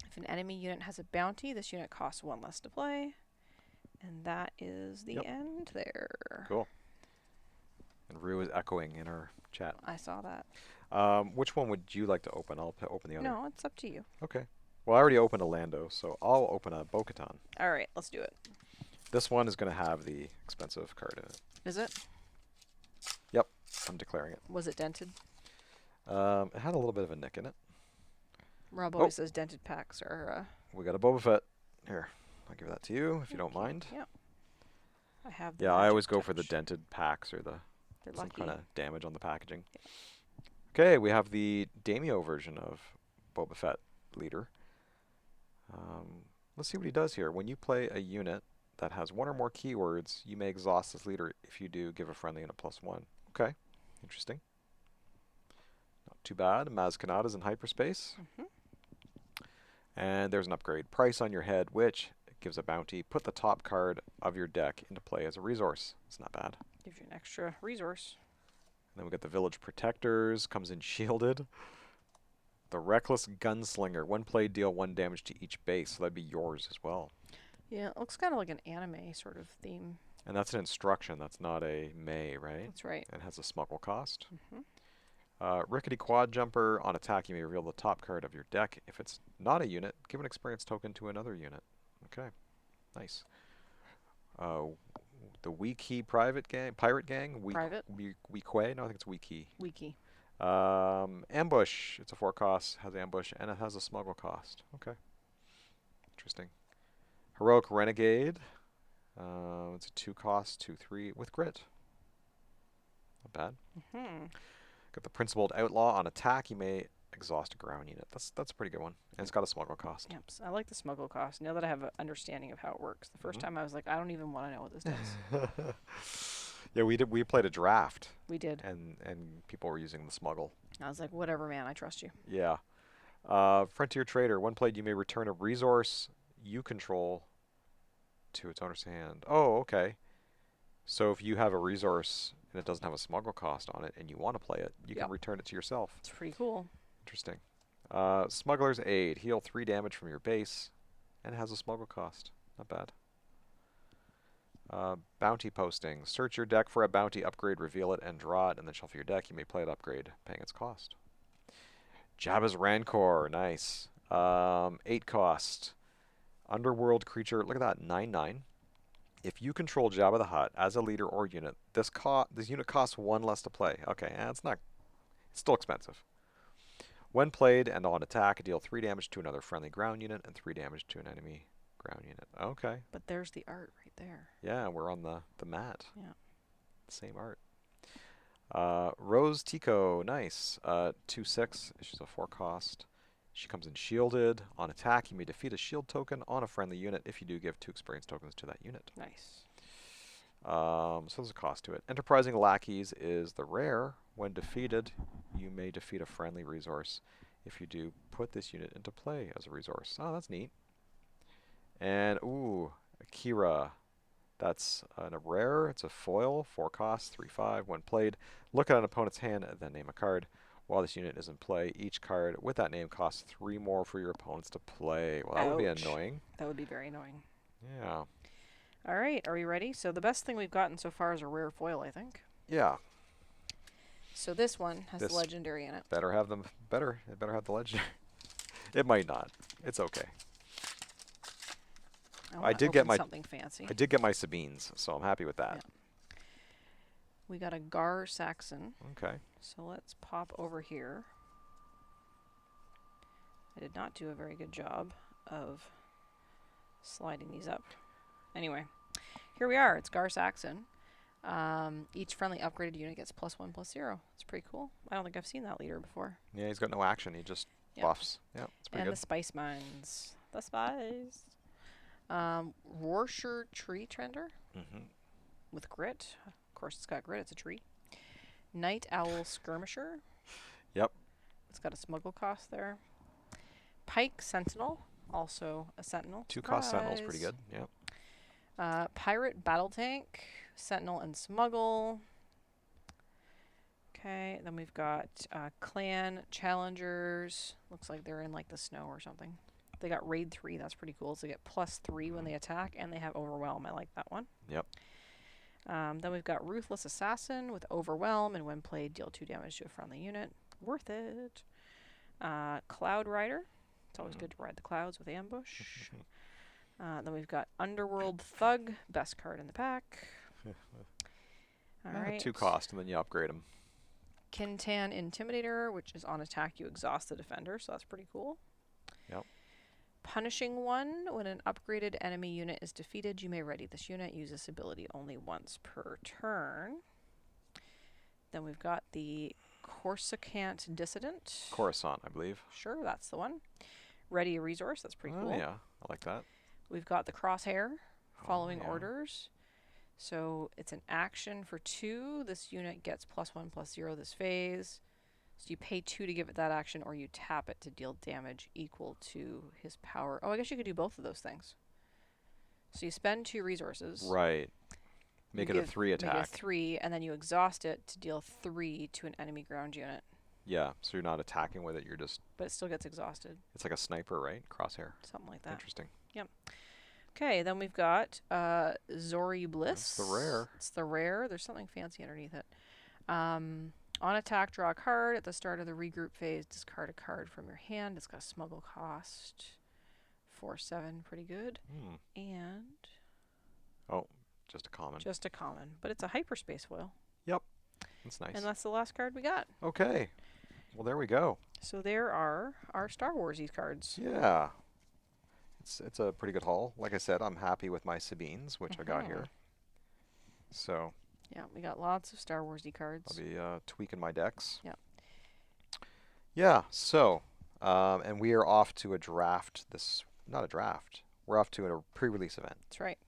If an enemy unit has a bounty, this unit costs 1 less to play. And that is the end there.
Cool. And Rue is echoing in our chat.
I saw that.
Which one would you like to open? I'll open the other.
No, it's up to you.
Okay. Well, I already opened a Lando, so I'll open a Bo-Katan.
All right, let's do it.
This one is going to have the expensive card in it.
Is it?
Yep, I'm declaring it.
Was it dented?
It had a little bit of a nick in it.
Rob always says dented packs are...
We got a Boba Fett. Here, I'll give that to you if you don't mind.
Yep. I have the
Yeah, I
magic
always go for the
touch.
dented packs or the
They're
some
lucky.
kind of damage on the packaging. Okay, we have the Daimyo version of Boba Fett leader. Let's see what he does here. When you play a unit that has 1 or more keywords, you may exhaust this leader. If you do, give a friendly and a +1. Okay, interesting. Not too bad. Maz Kanata's in hyperspace. And there's an upgrade. Price on your head, which gives a bounty. Put the top card of your deck into play as a resource. It's not bad.
Gives you an extra resource.
And then we got the Village Protectors. Comes in shielded. The Reckless Gunslinger. When played, deal 1 damage to each base. So that'd be yours as well.
Yeah, it looks kind of like an anime sort of theme.
And that's an instruction. That's not a may, right?
That's right.
It has a smuggle cost.
Mm-hmm.
Rickety Quad Jumper. On attack, you may reveal the top card of your deck. If it's not a unit, give an experience token to another unit. Okay, nice. The Wiki Pirate Gang.
Private?
Weequay? No, I think it's Wiki.
Wiki.
Ambush. It's a 4 cost. Has ambush and it has a smuggle cost. Okay. Interesting. Heroic Renegade. It's a 2 cost, 2/3 with grit. Not bad.
Hmm.
Got the Principled Outlaw. On attack, you may exhaust a ground unit. That's a pretty good one. And it's got a smuggle cost.
Yep. So I like the smuggle cost. Now that I have an understanding of how it works. The first time I was like, I don't even want to know what this does.
Yeah, we played a draft,
We did.
and people were using the smuggle.
I was like, whatever, man. I trust you.
Yeah. Frontier Trader. When played, you may return a resource you control to its owner's hand. Oh, okay. So if you have a resource and it doesn't have a smuggle cost on it and you want to play it, you can
Yep.
return it to yourself.
It's pretty cool.
Interesting. Smuggler's Aid. Heal 3 damage from your base and it has a smuggle cost. Not bad. Bounty posting. Search your deck for a bounty upgrade, reveal it, and draw it, and then shuffle your deck. You may play it upgrade, paying its cost. Jabba's Rancor. Nice. 8 cost. Underworld creature. Look at that. 9/9. If you control Jabba the Hutt as a leader or unit, this unit costs 1 less to play. Okay, it's not. It's still expensive. When played and on attack, deal 3 damage to another friendly ground unit and 3 damage to an enemy ground unit. Okay.
But there's the art right there.
Yeah, we're on the mat.
Yeah.
Same art. Rose Tico, nice. 2/6. She's a 4 cost. She comes in shielded. On attack, you may defeat a shield token on a friendly unit. If you do, give 2 experience tokens to that unit.
Nice.
So there's a cost to it. Enterprising Lackeys is the rare. When defeated, you may defeat a friendly resource. If you do, put this unit into play as a resource. Oh, that's neat. And, ooh, Akira. That's a rare. It's a foil, 4 costs, 3/5. When played, look at an opponent's hand and then name a card. While this unit is in play, each card with that name costs 3 more for your opponents to play. Well, that would be
Ouch.
annoying.
That would be very annoying.
Yeah.
All right, are we ready? So the best thing we've gotten so far is a rare foil, I think.
Yeah.
So this one has
This
the legendary in it.
Better have them. It better have the legendary. It might not. It's okay.
I
did get my
something fancy.
I did get my Sabines, so I'm happy with that.
Yeah. We got a Gar Saxon.
Okay.
So let's pop over here. I did not do a very good job of sliding these up. Anyway, here we are. It's Gar Saxon. Each friendly upgraded unit gets +1/+0. It's pretty cool. I don't think I've seen that leader before.
Yeah, he's got no action. He just
Yep.
buffs. Yeah, it's pretty
And
good.
the Spice Mines. The Spice. Rorschach Tree Trender
Mm-hmm.
with grit. Of course, it's got grit. It's a tree. Night Owl Skirmisher.
Yep.
It's got a smuggle cost there. Pike Sentinel. Also a sentinel.
2 cost Sentinel's pretty good. Yep.
Pirate Battle Tank. Sentinel and Smuggle. Okay, then we've got Clan Challengers. Looks like they're in like the snow or something. They got Raid 3. That's pretty cool. So they get +3 when they attack, and they have Overwhelm. I like that one.
Yep.
Then we've got Ruthless Assassin with Overwhelm, and when played, deal 2 damage to a friendly unit. Worth it. Cloud Rider. It's always good to ride the clouds with Ambush. Then we've got Underworld Thug. Best card in the pack. All right.
2 cost, and then you upgrade him.
Kintan Intimidator, which is on attack, you exhaust the defender, so that's pretty cool.
Yep.
Punishing One. When an upgraded enemy unit is defeated, you may ready this unit. Use this ability only once per turn. Then we've got the Corsicant Dissident.
Coruscant, I believe.
Sure, that's the one. Ready a resource. That's pretty cool.
Yeah, I like that.
We've got the Crosshair. Following
yeah.
orders. So it's an action for 2. This unit gets +1/+0 this phase. So you pay 2 to give it that action, or you tap it to deal damage equal to his power. Oh, I guess you could do both of those things. So you spend 2 resources.
Right. Make it a 3 attack.
Make it a 3, and then you exhaust it to deal 3 to an enemy ground unit.
Yeah, so you're not attacking with it. You're just.
But it still gets exhausted.
It's like a sniper, right? Crosshair.
Something like that.
Interesting.
Yep. Okay, then we've got Zori Bliss.
That's the rare.
It's the rare. There's something fancy underneath it. On attack, draw a card. At the start of the regroup phase, discard a card from your hand. It's got a smuggle cost. 4/7, pretty good. And
Oh, just a common.
just a common. But it's a hyperspace foil.
Yep. That's nice.
And that's the last card we got.
Okay. Well, there we go.
So there are our Star Wars-y cards.
Yeah. It's a pretty good haul. Like I said, I'm happy with my Sabines, which I got here. So
Yeah, we got lots of Star Warsy
I'll
cards.
be tweaking my decks.
Yeah,
Yeah, so, and we are off to a draft this, not a draft, we're off to a pre-release event
that's right.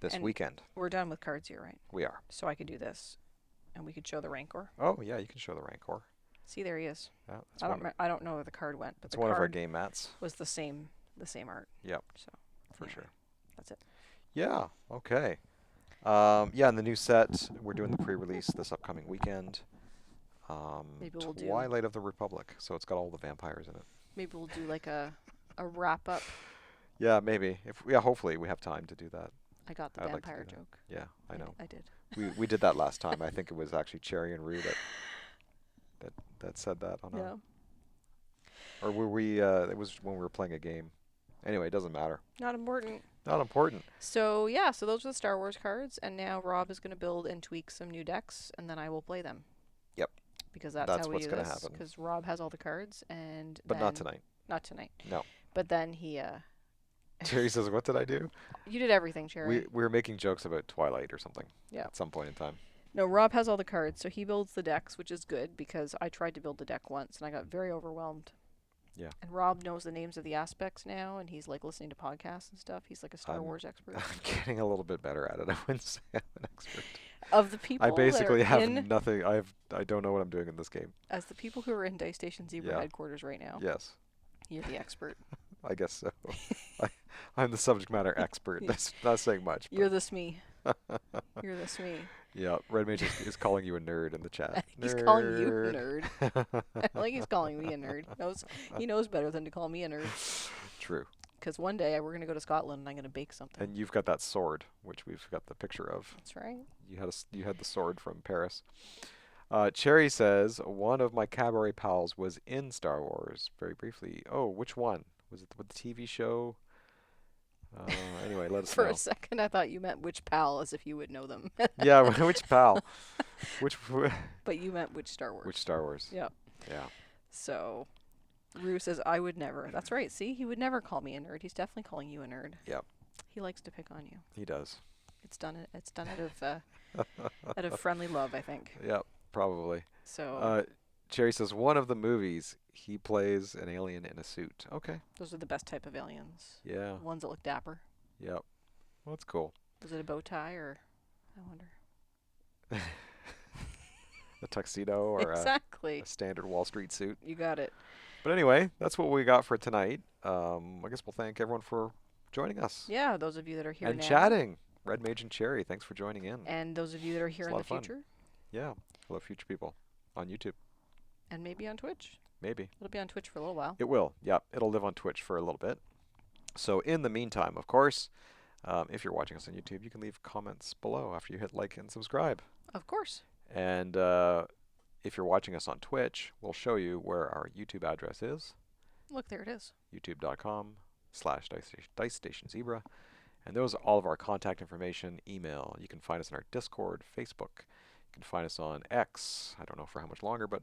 this
And
weekend.
we're done with cards here, right?
We are.
So I could do this, and we could show the Rancor.
Oh, yeah, you can show the Rancor.
See, there he is.
Yeah, that's
I don't know where the card went, but
that's
the
one of our
card
game mats.
was the same art.
Yep,
So
for
anyway,
sure.
that's it.
Yeah, okay. Yeah, and the new set, we're doing the pre-release this upcoming weekend.
Maybe we'll do
Twilight of the Republic, so it's got all the vampires in it.
maybe we'll do like a wrap up.
Yeah, maybe. Yeah, hopefully we have time to do that.
I got the
I'd like to
vampire
do that.
joke.
Yeah, I know.
I did.
We did that last time. I think it was actually Cherry and Rue that said that on
Yeah.
or were we it was when we were playing a game. Anyway, it doesn't matter.
Not important.
Not important.
So yeah, so those are the Star Wars cards, and now Rob is going to build and tweak some new decks, and then I will play them.
Yep.
Because that's
That's
how we
what's
do
gonna
this.
happen.
Because Rob has all the cards, and
But
then
not tonight.
Not tonight.
No.
But then he
Cherry says, "What did I do?"
you did everything, Cherry.
We were making jokes about Twilight or something.
Yeah.
At some point in time.
No, Rob has all the cards, so he builds the decks, which is good because I tried to build the deck once and I got very overwhelmed.
Yeah.
And Rob knows the names of the aspects now, and he's like listening to podcasts and stuff. He's like a Star
I'm-
Wars expert.
I'm getting a little bit better at it. I wouldn't say I'm an expert.
Of the people
I basically
that are
have
in,
nothing. I don't know what I'm doing in this game.
as the people who are in Dice Station Zebra
Yeah.
headquarters right now,
Yes,
you're the expert.
I guess so. I'm the subject matter expert. That's not saying much.
You're the Smee. You're the Smee.
Yeah, Red Mage is calling you a nerd in the chat.
He's calling you a nerd. Like he's calling me a nerd. He knows better than to call me a nerd.
True.
Because one day we're going to go to Scotland and I'm going to bake something.
And you've got that sword, which we've got the picture of.
That's right.
You had the sword from Paris. Cherry says one of my cabaret pals was in Star Wars very briefly. Oh, which one? Was it with the TV show? Anyway, let us
For
know.
a second, I thought you meant which pal, as if you would know them.
Yeah, which pal? Which
But you meant which Star Wars.
which Star Wars?
Yep.
Yeah.
So, Rue says, I would never. That's right. See, he would never call me a nerd. He's definitely calling you a nerd.
Yep.
He likes to pick on you.
He does.
It's done out of friendly love, I think.
Yep, probably.
So,
Cherry says one of the movies he plays an alien in a suit. Okay.
those are the best type of aliens.
Yeah.
Ones that look dapper.
Yep. Well, that's cool.
Was it a bow tie or, I wonder.
A tuxedo or
Exactly.
a standard Wall Street suit.
You got it.
But anyway, that's what we got for tonight. I guess we'll thank everyone for joining us
Yeah, those of you that are here
and
now.
chatting. Red Mage and Cherry, thanks for joining in.
And those of you that are here
It's a
in
lot
the
of fun.
future.
Yeah. Hello, future people on YouTube.
And maybe on Twitch.
Maybe.
It'll be on Twitch for a little while.
It will. Yep. It'll live on Twitch for a little bit. So in the meantime, of course, if you're watching us on YouTube, you can leave comments below after you hit like and subscribe.
Of course.
And if you're watching us on Twitch, we'll show you where our YouTube address is.
Look, there it is.
youtube.com/dicestationzebra. And those are all of our contact information, email. You can find us in our Discord, Facebook. You can find us on X. I don't know for how much longer, but,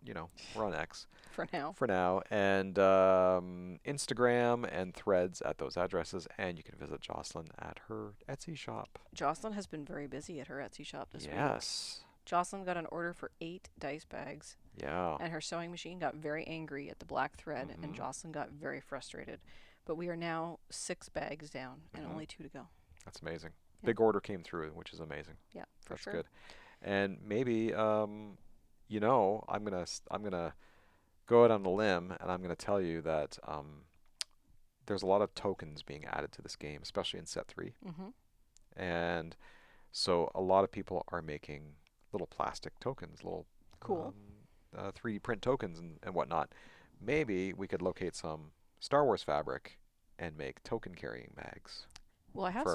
we're on X
For now.
for now. And Instagram and Threads at those addresses. And you can visit Jocelyn at her Etsy shop.
Jocelyn has been very busy at her Etsy shop this week.
Yes.
Jocelyn got an order for 8 dice bags,
Yeah.
and her sewing machine got very angry at the black thread, and Jocelyn got very frustrated. But we are now 6 bags down, and only 2 to go.
That's amazing.
Yeah.
Big order came through, which is amazing.
Yeah, for
That's
sure.
good. And maybe, I'm gonna go out on a limb, and I'm gonna tell you that there's a lot of tokens being added to this game, especially in set 3.
Mm-hmm.
And so a lot of people are making little plastic tokens, little
Cool.
3D print tokens and whatnot. Maybe we could locate some Star Wars fabric and make token carrying bags
Well, I have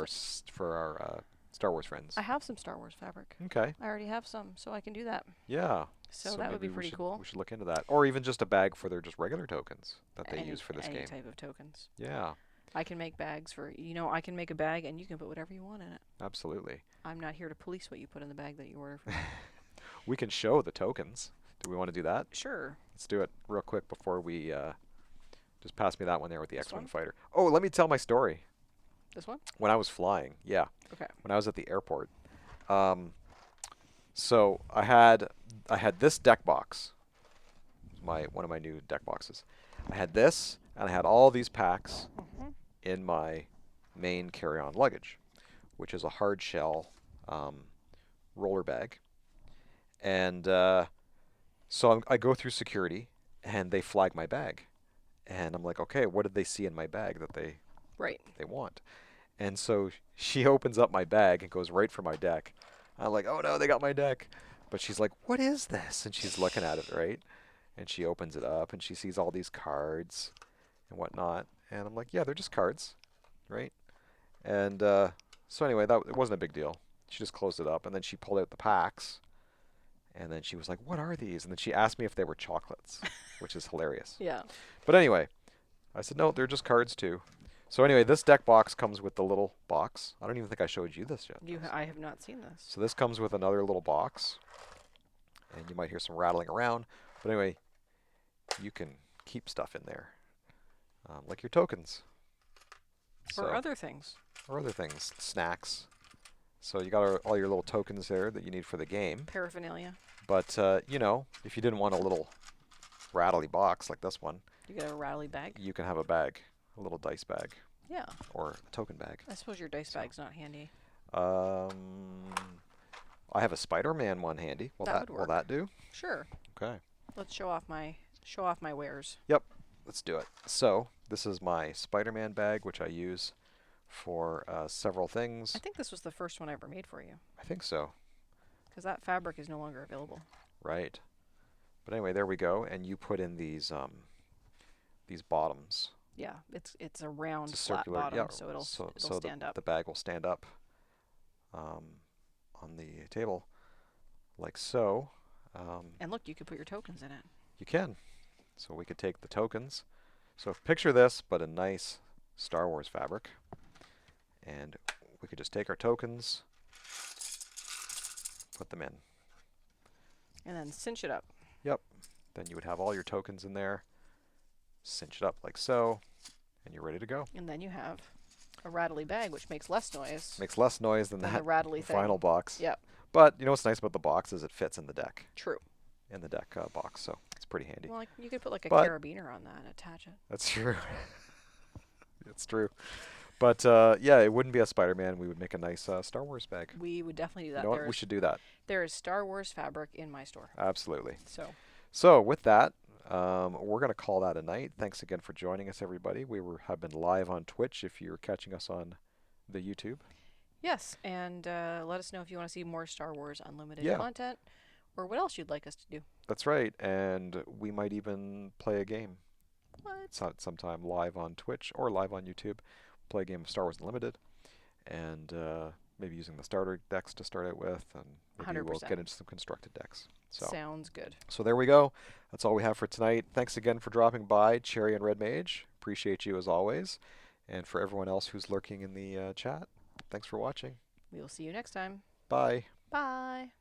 for our Star Wars friends.
I have some Star Wars fabric.
Okay.
I already have some, so I can do that.
Yeah.
So that would be
maybe
pretty cool.
We should look into that, or even just a bag for their just regular tokens that they use for this
any
game.
type of tokens.
Yeah.
I can make bags for, I can make a bag and you can put whatever you want in it.
Absolutely.
I'm not here to police what you put in the bag that you order from me.
We can show the tokens. Do we want to do that?
Sure.
Let's do it real quick before we just pass me that one there with the
This
X-Wing
one?
fighter. Oh, let me tell my story.
This one?
When I was flying, yeah.
Okay.
When I was at the airport, So I had this deck box, my one of my new deck boxes. I had this, and I had all these packs
Hmm.
in my main carry-on luggage, which is a hard shell um, roller bag. And I go through security, and they flag my bag, and I'm like, okay, what did they see in my bag that
Right.
they want? And so she opens up my bag and goes right for my deck. I'm like, oh no, they got my deck. But she's like, what is this? And she's looking at it, right? And she opens it up and she sees all these cards and whatnot. And I'm like, yeah, they're just cards, right? And so anyway, that it wasn't a big deal. She just closed it up and then she pulled out the packs. And then she was like, what are these? And then she asked me if they were chocolates, which is hilarious.
Yeah.
But anyway, I said, no, they're just cards too. So anyway, this deck box comes with the little box. I don't even think I showed you this yet.
I have not seen this.
So this comes with another little box, and you might hear some rattling around. But anyway, you can keep stuff in there, like your tokens.
Or
So
other things.
or other things, snacks. So you got all your little tokens there that you need for the game.
Paraphernalia.
But you know, if you didn't want a little rattly box like this one,
You get a rally bag.
you can have a bag, a little dice bag
Yeah.
or a token bag.
I suppose your dice
So,
bag's not handy.
um, I have a Spider-Man one handy.
That would
Will
work.
that do?
Sure.
Okay.
Let's show off my wares.
Yep. Let's do it. So this is my Spider-Man bag, which I use for several things.
I think this was the first one I ever made for you,
I think so.
because that fabric is no longer available.
Right. But anyway, there we go. And you put in these bottoms.
Yeah, it's a round,
It's a
flat
circular.
bottom,
Yeah.
so it'll
So
stand up.
the bag will stand up um, on the table like so.
And look, you could put your tokens in it.
You can. So we could take the tokens. So picture this, but in nice Star Wars fabric. And we could just take our tokens, put them in.
And then cinch it up.
Yep. Then you would have all your tokens in there. Cinch it up like so, and you're ready to go.
And then you have a rattly bag, which makes less noise
Makes less noise than
than
that
the rattly thing.
final box.
Yep.
But you know what's nice about the box is it fits in the deck,
True.
box, so it's pretty handy.
Well, like, you could put like a
But-
carabiner on that and attach it.
That's true. It's true. But yeah, it wouldn't be a Spider-Man. We would make a nice Star Wars bag.
We would definitely do
You
that.
know what? We should do that.
There is Star Wars fabric in my store.
Absolutely.
So
With that, we're going to call that a night. Thanks again for joining us, everybody. Have been live on Twitch if you're catching us on the YouTube.
yes, and let us know if you want to see more Star Wars Unlimited
Yeah.
content, or what else you'd like us to do.
That's right. And we might even play a game
What?
sometime live on Twitch or live on YouTube. Play a game of Star Wars Unlimited. And maybe using the starter decks to start out with. And maybe we'll
100%.
get into some constructed decks.
Sounds good.
So there we go. That's all we have for tonight. Thanks again for dropping by, Cherry and Red Mage. Appreciate you as always. And for everyone else who's lurking in the chat, thanks for watching.
We will see you next time.
Bye.
Bye.